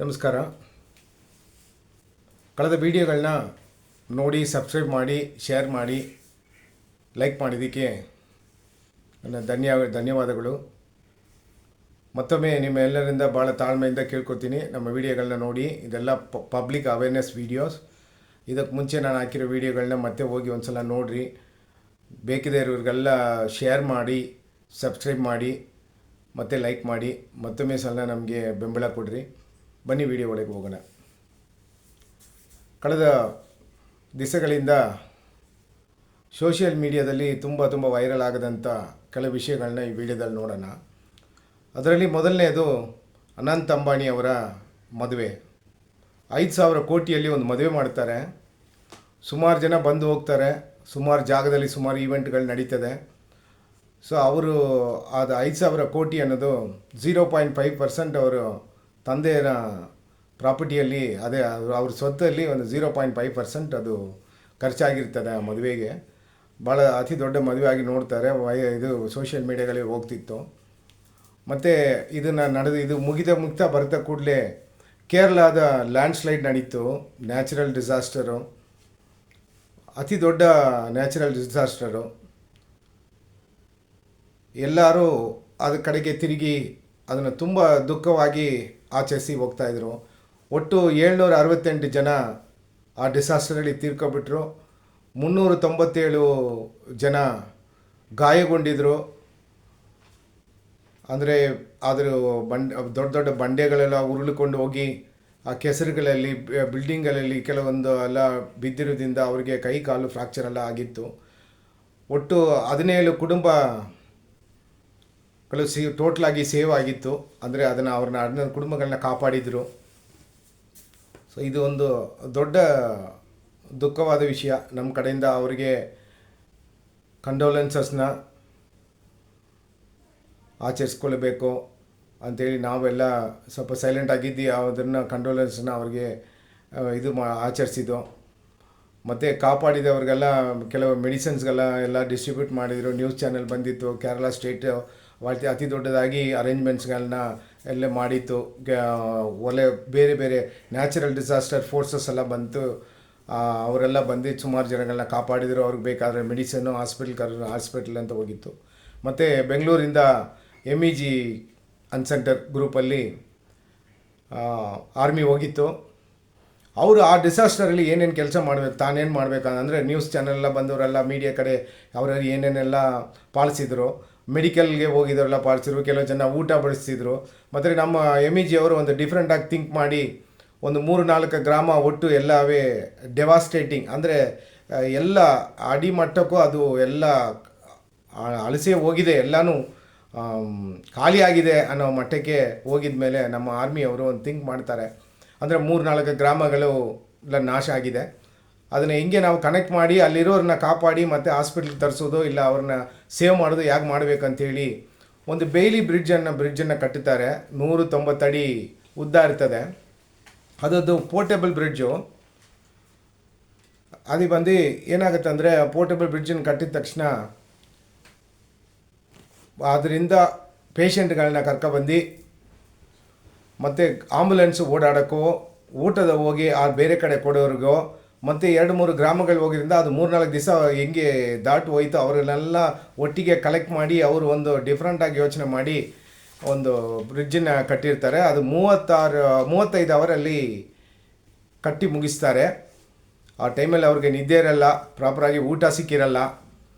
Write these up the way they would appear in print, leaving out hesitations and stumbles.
ನಮಸ್ಕಾರ. ಕಳೆದ ವಿಡಿಯೋಗಳನ್ನ ನೋಡಿ ಸಬ್ಸ್ಕ್ರೈಬ್ ಮಾಡಿ, ಶೇರ್ ಮಾಡಿ, ಲೈಕ್ ಮಾಡಿದ್ದಕ್ಕೆ ನನ್ನ ಧನ್ಯವಾದಗಳು. ಮತ್ತೊಮ್ಮೆ ನಿಮ್ಮೆಲ್ಲರಿಂದ ಭಾಳ ತಾಳ್ಮೆಯಿಂದ ಕೇಳ್ಕೊತೀನಿ, ನಮ್ಮ ವಿಡಿಯೋಗಳನ್ನ ನೋಡಿ. ಇದೆಲ್ಲ ಪಬ್ಲಿಕ್ ಅವೇರ್ನೆಸ್ ವೀಡಿಯೋಸ್. ಇದಕ್ಕೆ ಮುಂಚೆ ನಾನು ಹಾಕಿರೋ ವೀಡಿಯೋಗಳನ್ನ ಮತ್ತೆ ಹೋಗಿ ಒಂದು ಸಲ ನೋಡಿರಿ. ಬೇಕಿದೆ ಇರೋರಿಗೆಲ್ಲ ಶೇರ್ ಮಾಡಿ, ಸಬ್ಸ್ಕ್ರೈಬ್ ಮಾಡಿ, ಮತ್ತು ಲೈಕ್ ಮಾಡಿ. ಮತ್ತೊಮ್ಮೆ ಸಲ ನಮಗೆ ಬೆಂಬಲ ಕೊಡಿರಿ. ಬನ್ನಿ ವಿಡಿಯೋ ಒಳಗೆ ಹೋಗೋಣ. ಕಳೆದ ದಿವಸಗಳಿಂದ ಸೋಷಿಯಲ್ ಮೀಡಿಯಾದಲ್ಲಿ ತುಂಬ ವೈರಲ್ ಆಗದಂಥ ಕೆಲವು ವಿಷಯಗಳನ್ನ ಈ ವಿಡಿಯೋದಲ್ಲಿ ನೋಡೋಣ. ಅದರಲ್ಲಿ ಮೊದಲನೇದು ಅನಂತ್ ಅಂಬಾನಿ ಅವರ ಮದುವೆ. 5,000 ಕೋಟಿಯಲ್ಲಿ ಒಂದು ಮದುವೆ ಮಾಡ್ತಾರೆ. ಸುಮಾರು ಜನ ಬಂದು ಹೋಗ್ತಾರೆ, ಸುಮಾರು ಜಾಗದಲ್ಲಿ ಸುಮಾರು ಈವೆಂಟ್ಗಳು ನಡೀತದೆ. ಸೊ ಅವರು ಅದು 5,000 ಕೋಟಿ ಅನ್ನೋದು 0.5% ಅವರು ತಂದೆಯ ಪ್ರಾಪರ್ಟಿಯಲ್ಲಿ, ಅದೇ ಅವ್ರ ಸ್ವತ್ತಲ್ಲಿ ಒಂದು 0.5% ಅದು ಖರ್ಚಾಗಿರ್ತದೆ ಆ ಮದುವೆಗೆ. ಭಾಳ ಅತಿ ದೊಡ್ಡ ಮದುವೆ ಆಗಿ ನೋಡ್ತಾರೆ. ಇದು ಸೋಷಿಯಲ್ ಮೀಡಿಯಾಗಳಿಗೆ ಹೋಗ್ತಿತ್ತು. ಮತ್ತು ಇದು ಮುಗಿತಾ ಬರ್ತಾ ಕೂಡಲೇ ಕೇರಳದ ಲ್ಯಾಂಡ್ಸ್ಲೈಡ್ ನಡೀತು. ನ್ಯಾಚುರಲ್ ಡಿಸಾಸ್ಟರು, ಅತಿ ದೊಡ್ಡ ನ್ಯಾಚುರಲ್ ಡಿಸಾಸ್ಟರು. ಎಲ್ಲರೂ ಅದ್ರ ಕಡೆಗೆ ತಿರುಗಿ ಅದನ್ನು ತುಂಬ ದುಃಖವಾಗಿ ಆಚರಿಸಿ ಹೋಗ್ತಾಯಿದ್ರು. ಒಟ್ಟು 768 ಜನ ಆ ಡಿಸಾಸ್ಟರಲ್ಲಿ ತೀರ್ಕೊಬಿಟ್ರು. 397 ಜನ ಗಾಯಗೊಂಡಿದ್ರು. ಅಂದರೆ ಅದರ ದೊಡ್ಡ ಬಂಡೆಗಳೆಲ್ಲ ಉರುಳಿಕೊಂಡು ಹೋಗಿ ಆ ಕೆಸರುಗಳಲ್ಲಿ, ಬಿಲ್ಡಿಂಗ್ಗಳಲ್ಲಿ ಕೆಲವೊಂದು ಎಲ್ಲ ಬಿದ್ದಿರೋದ್ರಿಂದ ಅವರಿಗೆ ಕೈ ಕಾಲು ಫ್ರ್ಯಾಕ್ಚರ್ ಎಲ್ಲ ಆಗಿತ್ತು. ಒಟ್ಟು 17 ಕುಟುಂಬಗಳು ಟೋಟ್ಲಾಗಿ ಸೇವ್ ಆಗಿತ್ತು. ಅಂದರೆ ಅವ್ರನ್ನ ಕುಟುಂಬಗಳನ್ನ ಕಾಪಾಡಿದರು. ಸೊ ಇದು ಒಂದು ದೊಡ್ಡ ದುಃಖವಾದ ವಿಷಯ. ನಮ್ಮ ಕಡೆಯಿಂದ ಅವರಿಗೆ ಕಂಡೋಲೆನ್ಸಸ್ನ ಆಚರಿಸ್ಕೊಳ್ಬೇಕು ಅಂಥೇಳಿ ನಾವೆಲ್ಲ ಸ್ವಲ್ಪ ಸೈಲೆಂಟ್ ಆಗಿದ್ದು ಅದನ್ನು ಕಂಡೋಲೆನ್ಸ್ನ ಅವ್ರಿಗೆ ಆಚರಿಸಿದ್ದು. ಮತ್ತು ಕಾಪಾಡಿದವ್ರಿಗೆಲ್ಲ ಕೆಲವು ಮೆಡಿಸಿನ್ಸ್ಗೆಲ್ಲ ಡಿಸ್ಟ್ರಿಬ್ಯೂಟ್ ಮಾಡಿದರು. ನ್ಯೂಸ್ ಚಾನೆಲ್ ಬಂದಿತ್ತು. ಕೇರಳ ಸ್ಟೇಟ್ ಅತಿ ದೊಡ್ಡದಾಗಿ ಅರೇಂಜ್ಮೆಂಟ್ಸ್ಗಳನ್ನ ಎಲ್ಲ ಮಾಡಿತ್ತು. ಬೇರೆ ಬೇರೆ ನ್ಯಾಚುರಲ್ ಡಿಸಾಸ್ಟರ್ ಫೋರ್ಸಸ್ ಎಲ್ಲ ಬಂತು. ಅವರೆಲ್ಲ ಬಂದು ಸುಮಾರು ಜನಗಳನ್ನ ಕಾಪಾಡಿದರು. ಅವ್ರಿಗೆ ಬೇಕಾದರೆ ಮೆಡಿಸಿನ್ನು ಹಾಸ್ಪಿಟಲ್ ಅಂತ ಹೋಗಿತ್ತು. ಮತ್ತು ಬೆಂಗಳೂರಿಂದ MEG ಅನ್ಸೆಂಟರ್ ಗ್ರೂಪಲ್ಲಿ ಆರ್ಮಿ ಹೋಗಿತ್ತು. ಅವರು ಆ ಡಿಸಾಸ್ಟರಲ್ಲಿ ಏನೇನು ಕೆಲಸ ಮಾಡಬೇಕು, ತಾನೇನು ಮಾಡಬೇಕಂದ್ರೆ ನ್ಯೂಸ್ ಚಾನೆಲ್ಲ ಬಂದವರೆಲ್ಲ ಮೀಡಿಯಾ ಕಡೆ ಅವರಲ್ಲಿ ಏನೇನೆಲ್ಲ ಪಾಲಿಸಿದ್ರು. ಮೆಡಿಕಲ್ಗೆ ಹೋಗಿದ್ದವರೆಲ್ಲ ಪಾಲಿಸಿದ್ರು. ಕೆಲವು ಜನ ಊಟ ಬಡಿಸ್ತಿದ್ರು. ಮತ್ತು ನಮ್ಮ MEG ಅವರು ಒಂದು ಡಿಫ್ರೆಂಟಾಗಿ ಥಿಂಕ್ ಮಾಡಿ ಒಂದು 3-4 ಗ್ರಾಮ ಒಟ್ಟು ಎಲ್ಲವೇ ಡೆವಾಸ್ಟೇಟಿಂಗ್, ಅಂದರೆ ಎಲ್ಲ ಅಡಿಮಟ್ಟಕ್ಕೂ ಅದು ಎಲ್ಲ ಅಳಸೆ ಹೋಗಿದೆ, ಎಲ್ಲನೂ ಖಾಲಿಯಾಗಿದೆ ಅನ್ನೋ ಮಟ್ಟಕ್ಕೆ ಹೋಗಿದ ಮೇಲೆ ನಮ್ಮ ಆರ್ಮಿಯವರು ಒಂದು ಥಿಂಕ್ ಮಾಡ್ತಾರೆ. ಅಂದರೆ 3-4 ಗ್ರಾಮಗಳು ಎಲ್ಲ ನಾಶ ಆಗಿದೆ. ಅದನ್ನು ಹೆಂಗೆ ನಾವು ಕನೆಕ್ಟ್ ಮಾಡಿ ಅಲ್ಲಿರೋರನ್ನ ಕಾಪಾಡಿ ಮತ್ತು ಹಾಸ್ಪಿಟ್ಲಿಗೆ ತರಿಸೋದು, ಇಲ್ಲ ಅವ್ರನ್ನ ಸೇವ್ ಮಾಡೋದು ಹೇಗೆ ಮಾಡಬೇಕಂತೇಳಿ ಒಂದು ಬೇಲಿ ಬ್ರಿಡ್ಜನ್ನು ಕಟ್ಟುತ್ತಾರೆ. 190 ಅಡಿ ಉದ್ದ ಇರ್ತದೆ. ಅದದ್ದು ಪೋರ್ಟೇಬಲ್ ಬ್ರಿಡ್ಜು. ಅದು ಬಂದು ಏನಾಗುತ್ತೆ ಅಂದರೆ, ಪೋರ್ಟೇಬಲ್ ಬ್ರಿಡ್ಜನ್ನು ಕಟ್ಟಿದ ತಕ್ಷಣ ಅದರಿಂದ ಪೇಷಂಟ್ಗಳನ್ನ ಕರ್ಕೊಬಂದು ಮತ್ತು ಆಂಬುಲೆನ್ಸು ಓಡಾಡೋಕ್ಕೋ, ಊಟದ ಹೋಗಿ ಆ ಬೇರೆ ಕಡೆ ಕೊಡೋರಿಗೋ, ಮತ್ತು 2-3 ಗ್ರಾಮಗಳು ಹೋಗಿದ್ದರಿಂದ ಅದು 3-4 ದಿವಸ ಹೆಂಗೆ ದಾಟು ಹೋಯ್ತು. ಅವರನ್ನೆಲ್ಲ ಒಟ್ಟಿಗೆ ಕಲೆಕ್ಟ್ ಮಾಡಿ ಅವರು ಒಂದು ಡಿಫ್ರೆಂಟಾಗಿ ಯೋಚನೆ ಮಾಡಿ ಒಂದು ಬ್ರಿಡ್ಜನ್ನು ಕಟ್ಟಿರ್ತಾರೆ. ಅದು 35 ಅವರಲ್ಲಿ ಕಟ್ಟಿ ಮುಗಿಸ್ತಾರೆ. ಆ ಟೈಮಲ್ಲಿ ಅವ್ರಿಗೆ ನಿದ್ದೆ ಇರಲ್ಲ, ಪ್ರಾಪರಾಗಿ ಊಟ ಸಿಕ್ಕಿರಲ್ಲ.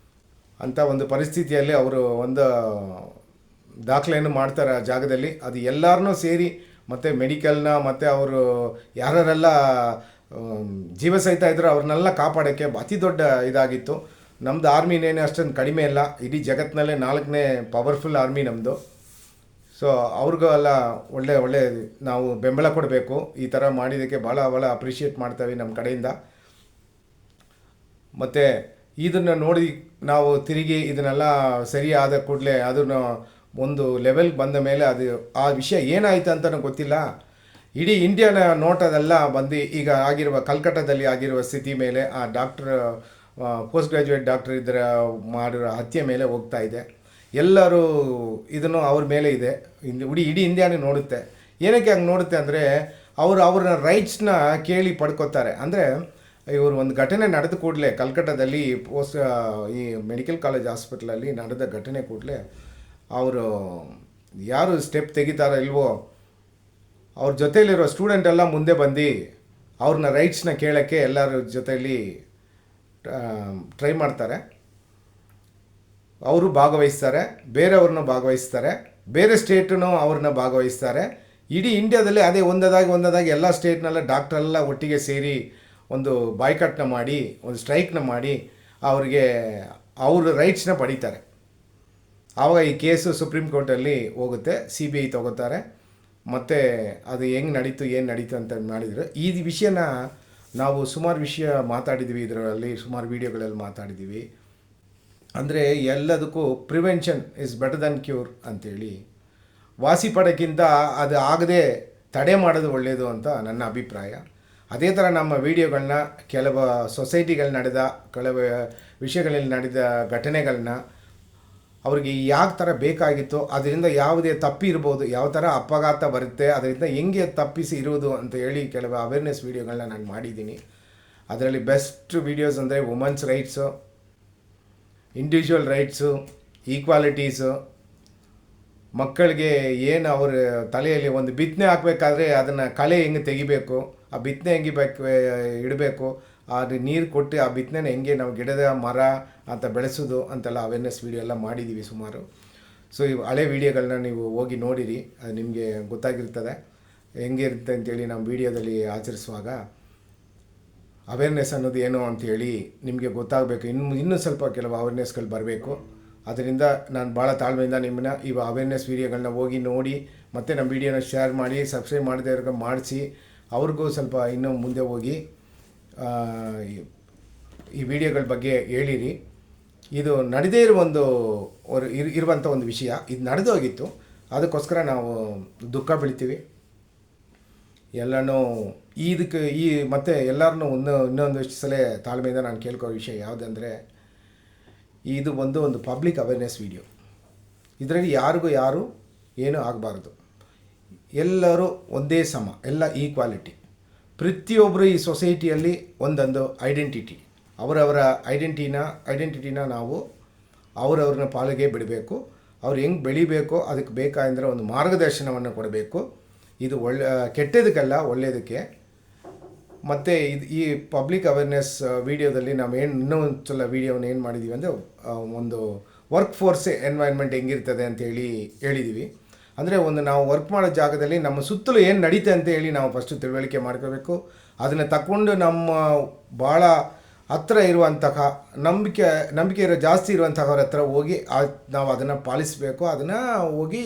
ಅಂಥ ಒಂದು ಪರಿಸ್ಥಿತಿಯಲ್ಲಿ ಅವರು ಒಂದು ದಾಖಲೆಯನ್ನು ಮಾಡ್ತಾರೆ ಆ ಜಾಗದಲ್ಲಿ. ಅದು ಎಲ್ಲರನ್ನೂ ಸೇರಿ ಮತ್ತು ಮೆಡಿಕಲ್ನ ಮತ್ತು ಅವರು ಯಾರೆಲ್ಲ ಜೀವ ಸಹಿತ ಇದ್ದರು ಅವ್ರನ್ನೆಲ್ಲ ಕಾಪಾಡೋಕ್ಕೆ ಅತಿ ದೊಡ್ಡ ಇದಾಗಿತ್ತು. ನಮ್ಮದು ಆರ್ಮಿನೇನು ಅಷ್ಟೊಂದು ಕಡಿಮೆ ಇಲ್ಲ, ಇಡೀ ಜಗತ್ತಿನಲ್ಲೇ 4ನೇ ಪವರ್ಫುಲ್ ಆರ್ಮಿ ನಮ್ಮದು. ಸೊ ಅವ್ರಿಗೂ ಎಲ್ಲ ಒಳ್ಳೆ ನಾವು ಬೆಂಬಲ ಕೊಡಬೇಕು. ಈ ಥರ ಮಾಡಿದ್ದಕ್ಕೆ ಭಾಳ ಅಪ್ರಿಷಿಯೇಟ್ ಮಾಡ್ತೇವೆ ನಮ್ಮ ಕಡೆಯಿಂದ. ಮತ್ತು ಇದನ್ನು ನೋಡಿ ನಾವು ತಿರುಗಿ ಇದನ್ನೆಲ್ಲ ಸರಿಯಾದ ಕೂಡಲೇ ಅದನ್ನು ಒಂದು ಲೆವೆಲ್ಗೆ ಬಂದ ಮೇಲೆ ಅದು ಆ ವಿಷಯ ಏನಾಯಿತು ಅಂತಲೂ ಗೊತ್ತಿಲ್ಲ. ಇಡೀ ಇಂಡಿಯಾನ ನೋಟದೆಲ್ಲ ಬಂದು ಈಗ ಕಲ್ಕಟ್ಟಾದಲ್ಲಿ ಆಗಿರುವ ಸ್ಥಿತಿ ಮೇಲೆ ಆ ಪೋಸ್ಟ್ ಗ್ರ್ಯಾಜುಯೇಟ್ ಡಾಕ್ಟರ್ ಮಾಡಿರೋ ಹತ್ಯೆ ಮೇಲೆ ಹೋಗ್ತಾ ಇದೆ. ಎಲ್ಲರೂ ಇದನ್ನು ಅವ್ರ ಮೇಲೆ ಇದೆ. ಇಡೀ ಇಂಡಿಯಾನೇ ನೋಡುತ್ತೆ. ಏನಕ್ಕೆ ಹಂಗೆ ನೋಡುತ್ತೆ ಅಂದರೆ ಅವ್ರನ್ನ ರೈಟ್ಸ್ನ ಕೇಳಿ ಪಡ್ಕೋತಾರೆ. ಅಂದರೆ ಇವರು ಒಂದು ಘಟನೆ ನಡೆದ ಕೂಡಲೇ ಕಲ್ಕಟ್ಟಾದಲ್ಲಿ ಈ ಮೆಡಿಕಲ್ ಕಾಲೇಜ್ ಹಾಸ್ಪಿಟ್ಲಲ್ಲಿ ನಡೆದ ಘಟನೆ ಕೂಡಲೇ ಅವರು ಯಾರು ಸ್ಟೆಪ್ ತೆಗಿತಾರೋ ಇಲ್ವೋ ಅವ್ರ ಜೊತೆಯಲ್ಲಿರೋ ಸ್ಟೂಡೆಂಟ್ ಎಲ್ಲ ಮುಂದೆ ಬಂದು ಅವ್ರನ್ನ ರೈಟ್ಸ್ನ ಕೇಳೋಕ್ಕೆ ಎಲ್ಲರ ಜೊತೆಯಲ್ಲಿ ಟ್ರೈ ಮಾಡ್ತಾರೆ. ಅವರು ಭಾಗವಹಿಸ್ತಾರೆ, ಬೇರೆಯವ್ರನ್ನ ಭಾಗವಹಿಸ್ತಾರೆ, ಬೇರೆ ಸ್ಟೇಟನ್ನು ಅವ್ರನ್ನ ಭಾಗವಹಿಸ್ತಾರೆ. ಇಡೀ ಇಂಡಿಯಾದಲ್ಲಿ ಅದೇ ಒಂದದಾಗಿ ಎಲ್ಲ ಸ್ಟೇಟ್ನೆಲ್ಲ ಡಾಕ್ಟ್ರೆಲ್ಲ ಒಟ್ಟಿಗೆ ಸೇರಿ ಒಂದು ಬಾಯ್ಕಾಟ್ನ ಮಾಡಿ, ಒಂದು ಸ್ಟ್ರೈಕ್ನ ಮಾಡಿ ಅವ್ರಿಗೆ ಅವ್ರ ರೈಟ್ಸ್ನ ಪಡೀತಾರೆ. ಆವಾಗ ಈ ಕೇಸು ಸುಪ್ರೀಂ ಕೋರ್ಟಲ್ಲಿ ಹೋಗುತ್ತೆ, CBI ತಗೋತಾರೆ. ಮತ್ತು ಅದು ಹೆಂಗೆ ನಡೀತು ಏನು ನಡೀತು ಅಂತ ಮಾಡಿದ್ರು. ಈ ವಿಷಯನ ನಾವು ಸುಮಾರು ವಿಷಯ ಮಾತಾಡಿದ್ವಿ, ಇದರಲ್ಲಿ ಸುಮಾರು ವೀಡಿಯೋಗಳಲ್ಲಿ ಮಾತಾಡಿದ್ದೀವಿ. ಅಂದರೆ ಎಲ್ಲದಕ್ಕೂ prevention is better than cure ಅಂಥೇಳಿ, ವಾಸಿ ಪಡೋಕ್ಕಿಂತ ಅದು ಆಗದೆ ತಡೆ ಮಾಡೋದು ಒಳ್ಳೆಯದು ಅಂತ ನನ್ನ ಅಭಿಪ್ರಾಯ. ಅದೇ ಥರ ನಮ್ಮ ವೀಡಿಯೋಗಳನ್ನ ಕೆಲವು ಸೊಸೈಟಿಗಳು ನಡೆದ ಕೆಲವು ವಿಷಯಗಳಲ್ಲಿ ನಡೆದ ಘಟನೆಗಳನ್ನ ಅವ್ರಿಗೆ ಯಾವ ಥರ ಬೇಕಾಗಿತ್ತು, ಅದರಿಂದ ಯಾವುದೇ ತಪ್ಪಿರ್ಬೋದು, ಯಾವ ಥರ ಅಪಘಾತ ಬರುತ್ತೆ, ಅದರಿಂದ ಹೆಂಗೆ ತಪ್ಪಿಸಿ ಇರೋದು ಅಂತ ಹೇಳಿ ಕೆಲವು ಅವೇರ್ನೆಸ್ ವೀಡಿಯೋಗಳನ್ನ ನಾನು ಮಾಡಿದ್ದೀನಿ. ಅದರಲ್ಲಿ ಬೆಸ್ಟ್ ವೀಡಿಯೋಸ್ ಅಂದರೆ ವುಮೆನ್ಸ್ ರೈಟ್ಸು, ಇಂಡಿವಿಜುವಲ್ ರೈಟ್ಸು, ಈಕ್ವಾಲಿಟೀಸು, ಮಕ್ಕಳಿಗೆ ಏನು ಅವ್ರ ತಲೆಯಲ್ಲಿ ಒಂದು ಬಿತ್ತನೆ ಹಾಕಬೇಕಾದ್ರೆ ಅದನ್ನು ಕಳೆ ಹೆಂಗೆ ತೆಗಿಬೇಕು, ಆ ಬಿತ್ತನೆ ಹೆಂಗೆ ಇಡಬೇಕು, ಅದು ನೀರು ಕೊಟ್ಟು ಆ ಬಿತ್ತನೆನ ಹೆಂಗೆ ನಾವು ಗಿಡದ ಮರ ಅಂತ ಬೆಳೆಸೋದು ಅಂತೆಲ್ಲ ಅವೇರ್ನೆಸ್ ವೀಡಿಯೋ ಎಲ್ಲ ಮಾಡಿದ್ದೀವಿ ಸುಮಾರು. ಸೊ ಈ ಹಳೆ ವೀಡಿಯೋಗಳನ್ನ ನೀವು ಹೋಗಿ ನೋಡಿರಿ, ಅದು ನಿಮಗೆ ಗೊತ್ತಾಗಿರ್ತದೆ ಹೆಂಗೆ ಇರುತ್ತೆ ಅಂತೇಳಿ. ನಮ್ಮ ವೀಡಿಯೋದಲ್ಲಿ ಆಚರಿಸುವಾಗ ಅವೇರ್ನೆಸ್ ಅನ್ನೋದು ಏನು ಅಂಥೇಳಿ ನಿಮಗೆ ಗೊತ್ತಾಗಬೇಕು. ಇನ್ನೂ ಸ್ವಲ್ಪ ಕೆಲವು ಅವೇರ್ನೆಸ್ಗಳು ಬರಬೇಕು. ಅದರಿಂದ ನಾನು ಭಾಳ ತಾಳ್ಮೆಯಿಂದ ನಿಮ್ಮನ್ನ ಈ ಅವೇರ್ನೆಸ್ ವೀಡಿಯೋಗಳನ್ನ ಹೋಗಿ ನೋಡಿ, ಮತ್ತು ನಮ್ಮ ವೀಡಿಯೋನ ಶೇರ್ ಮಾಡಿ, ಸಬ್ಸ್ಕ್ರೈಬ್ ಮಾಡದೇ ಮಾಡಿಸಿ, ಅವ್ರಿಗೂ ಸ್ವಲ್ಪ ಇನ್ನೂ ಮುಂದೆ ಹೋಗಿ ಈ ವಿಡಿಯೋಗಳ ಬಗ್ಗೆ ಹೇಳಿರಿ. ಇದು ನಡೆದೇ ಇರುವಂಥ ಒಂದು ವಿಷಯ, ಇದು ನಡೆದೋಗಿತ್ತು, ಅದಕ್ಕೋಸ್ಕರ ನಾವು ದುಃಖ ಬೀಳ್ತೀವಿ ಎಲ್ಲನೂ. ಇದಕ್ಕೆ ಮತ್ತು ಎಲ್ಲರನ್ನೂ ಇನ್ನೊಂದು ಸಲ ತಾಳ್ಮೆಯಿಂದ ನಾನು ಕೇಳ್ಕೋ ವಿಷಯ ಯಾವುದಂದರೆ, ಇದು ಒಂದು ಪಬ್ಲಿಕ್ ಅವೇರ್ನೆಸ್ ವೀಡಿಯೋ. ಇದರಲ್ಲಿ ಯಾರು ಏನೂ ಆಗಬಾರ್ದು, ಎಲ್ಲರೂ ಒಂದೇ ಸಮ, ಎಲ್ಲ ಈಕ್ವಾಲಿಟಿ. ಪ್ರತಿಯೊಬ್ಬರು ಈ ಸೊಸೈಟಿಯಲ್ಲಿ ಒಂದೊಂದು ಐಡೆಂಟಿಟಿ, ಅವರವರ ಐಡೆಂಟಿಟಿನ ನಾವು ಅವರವ್ರನ್ನ ಪಾಲಿಗೆ ಬಿಡಬೇಕು. ಅವ್ರು ಹೆಂಗೆ ಬೆಳಿಬೇಕು ಅದಕ್ಕೆ ಬೇಕಾದ್ರೆ ಒಂದು ಮಾರ್ಗದರ್ಶನವನ್ನು ಕೊಡಬೇಕು. ಇದು ಕೆಟ್ಟದಕ್ಕಲ್ಲ, ಒಳ್ಳೆಯದಕ್ಕೆ. ಮತ್ತು ಈ ಪಬ್ಲಿಕ್ ಅವೇರ್ನೆಸ್ ವೀಡಿಯೋದಲ್ಲಿ ನಾವು ಇನ್ನೊಂದು ಸಲ ವೀಡಿಯೋನ ಏನು ಮಾಡಿದ್ದೀವಿ ಅಂದರೆ, ಒಂದು ವರ್ಕ್ ಫೋರ್ಸ್ ಎನ್ವೈರ್ನ್ಮೆಂಟ್ ಹೆಂಗಿರ್ತದೆ ಅಂತೇಳಿ ಹೇಳಿದ್ದೀವಿ. ಅಂದರೆ ನಾವು ವರ್ಕ್ ಮಾಡೋ ಜಾಗದಲ್ಲಿ ನಮ್ಮ ಸುತ್ತಲೂ ಏನು ನಡೀತೆ ಅಂತ ಹೇಳಿ ನಾವು ಫಸ್ಟು ತಿಳುವಳಿಕೆ ಮಾಡ್ಕೋಬೇಕು. ಅದನ್ನು ತಗೊಂಡು ನಮ್ಮ ಭಾಳ ಹತ್ರ ಇರುವಂತಹ ನಂಬಿಕೆ ಜಾಸ್ತಿ ಇರುವಂಥವ್ರ ಹತ್ರ ಹೋಗಿ ನಾವು ಅದನ್ನು ಪಾಲಿಸಬೇಕು. ಅದನ್ನು ಹೋಗಿ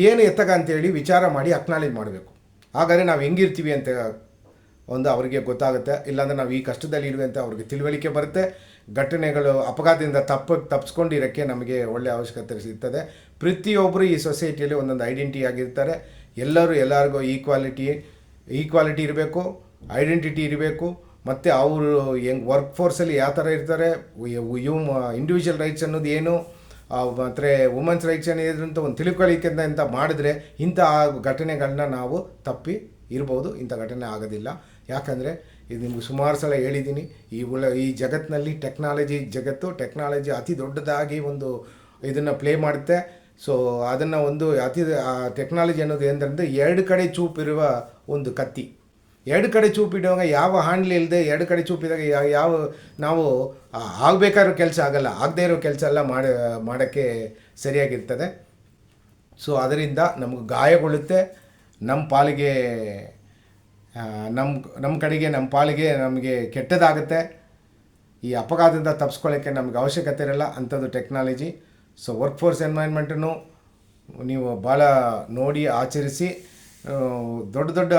ಏನು ಎತ್ತಗ ಅಂತೇಳಿ ವಿಚಾರ ಮಾಡಿ ಅಕ್ನಾಲೇಜ್ ಮಾಡಬೇಕು. ಹಾಗಾದರೆ ನಾವು ಹೆಂಗಿರ್ತೀವಿ ಅಂತ ಅವರಿಗೆ ಗೊತ್ತಾಗುತ್ತೆ. ಇಲ್ಲಾಂದರೆ ನಾವು ಈ ಕಷ್ಟದಲ್ಲಿ ಇರುವೆ ಅಂತ ಅವ್ರಿಗೆ ತಿಳುವಳಿಕೆ ಬರುತ್ತೆ. ಘಟನೆಗಳು ಅಪಘಾತದಿಂದ ತಪ್ಪಿಸ್ಕೊಂಡಿರೋಕ್ಕೆ ನಮಗೆ ಒಳ್ಳೆಯ ಅವಶ್ಯಕತೆ ಸಿಗ್ತದೆ. ಪ್ರತಿಯೊಬ್ಬರು ಈ ಸೊಸೈಟಿಯಲ್ಲಿ ಒಂದೊಂದು ಐಡೆಂಟಿಟಿ ಆಗಿರ್ತಾರೆ. ಎಲ್ಲರಿಗೂ ಈಕ್ವಾಲಿಟಿ ಇರಬೇಕು, ಐಡೆಂಟಿಟಿ ಇರಬೇಕು. ಮತ್ತು ಅವರು ಹೆಂಗೆ ವರ್ಕ್ ಫೋರ್ಸಲ್ಲಿ ಯಾವ ಥರ ಇರ್ತಾರೆ, ಇಂಡಿವಿಜುವಲ್ ರೈಟ್ಸ್ ಅನ್ನೋದು ಏನು, ಮತ್ತು ವುಮೆನ್ಸ್ ರೈಟ್ಸ್ ಏನಿದ್ರಂತ ಒಂದು ತಿಳ್ಕೊಳ್ಳಿಕ್ಕೆ ಅಂತ ಮಾಡಿದ್ರೆ ಇಂಥ ಘಟನೆಗಳನ್ನ ನಾವು ತಪ್ಪಿ ಇರ್ಬೋದು. ಇಂಥ ಘಟನೆ ಆಗೋದಿಲ್ಲ. ಯಾಕಂದರೆ ಇದು ನಿಮ್ಗೆ ಸುಮಾರು ಸಲ ಹೇಳಿದ್ದೀನಿ, ಈ ಜಗತ್ತಿನಲ್ಲಿ ಟೆಕ್ನಾಲಜಿ ಅತಿ ದೊಡ್ಡದಾಗಿ ಇದನ್ನು ಪ್ಲೇ ಮಾಡುತ್ತೆ. ಸೊ ಅದನ್ನು ಟೆಕ್ನಾಲಜಿ ಅನ್ನೋದು ಏನಂದರೆ ಎರಡು ಕಡೆ ಚೂಪಿರುವ ಒಂದು ಕತ್ತಿ. ಎರಡು ಕಡೆ ಚೂಪಿಡುವಾಗ ಯಾವ ಹ್ಯಾಂಡ್ಲ್ ಇಲ್ಲದೆ ಎರಡು ಕಡೆ ಚೂಪಿದಾಗ ನಾವು ಆಗಬೇಕಾಗಿರೋ ಕೆಲಸ ಆಗಲ್ಲ, ಆಗದೇ ಇರೋ ಕೆಲಸ ಎಲ್ಲ ಮಾಡೋಕ್ಕೆ ಸರಿಯಾಗಿರ್ತದೆ. ಸೊ ಅದರಿಂದ ನಮಗೆ ಗಾಯಗೊಳ್ಳುತ್ತೆ. ನಮ್ಮ ಪಾಲಿಗೆ ನಮ್ಮ ಪಾಲಿಗೆ ನಮಗೆ ಕೆಟ್ಟದಾಗುತ್ತೆ. ಈ ಅಪಘಾತದಿಂದ ತಪ್ಪಿಸ್ಕೊಳ್ಳೋಕ್ಕೆ ನಮಗೆ ಅವಶ್ಯಕತೆ ಇರಲ್ಲ ಅಂಥದ್ದು ಟೆಕ್ನಾಲಜಿ. ಸೊ ವರ್ಕ್ ಫೋರ್ಸ್ ಎನ್ವೈರ್ನ್ಮೆಂಟನ್ನು ನೀವು ಭಾಳ ನೋಡಿ ಆಚರಿಸಿ. ದೊಡ್ಡ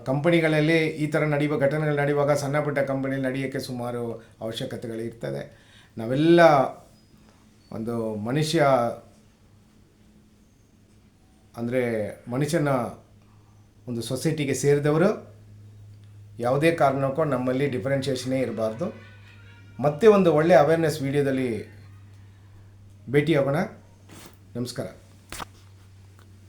ಕಂಪನಿಗಳಲ್ಲಿ ಈ ಥರ ನಡೆಯುವ ಘಟನೆಗಳು ನಡೆಯುವಾಗ ಸಣ್ಣ ಪುಟ್ಟ ಕಂಪನಿಯಲ್ಲಿ ನಡೆಯೋಕ್ಕೆ ಸುಮಾರು ಅವಶ್ಯಕತೆಗಳಿರ್ತದೆ. ನಾವೆಲ್ಲ ಒಂದು ಮನುಷ್ಯನ ಒಂದು ಸೊಸೈಟಿಗೆ ಸೇರಿದವರು. ಯಾವುದೇ ಕಾರಣಕ್ಕೂ ನಮ್ಮಲ್ಲಿ ಡಿಫ್ರೆನ್ಷಿಯೇಷನೇ ಇರಬಾರ್ದು. ಮತ್ತೆ ಒಂದು ಒಳ್ಳೆಯ ಅವೇರ್ನೆಸ್ ವೀಡಿಯೋದಲ್ಲಿ ಭೇಟಿಯಾಗೋಣ. ನಮಸ್ಕಾರ.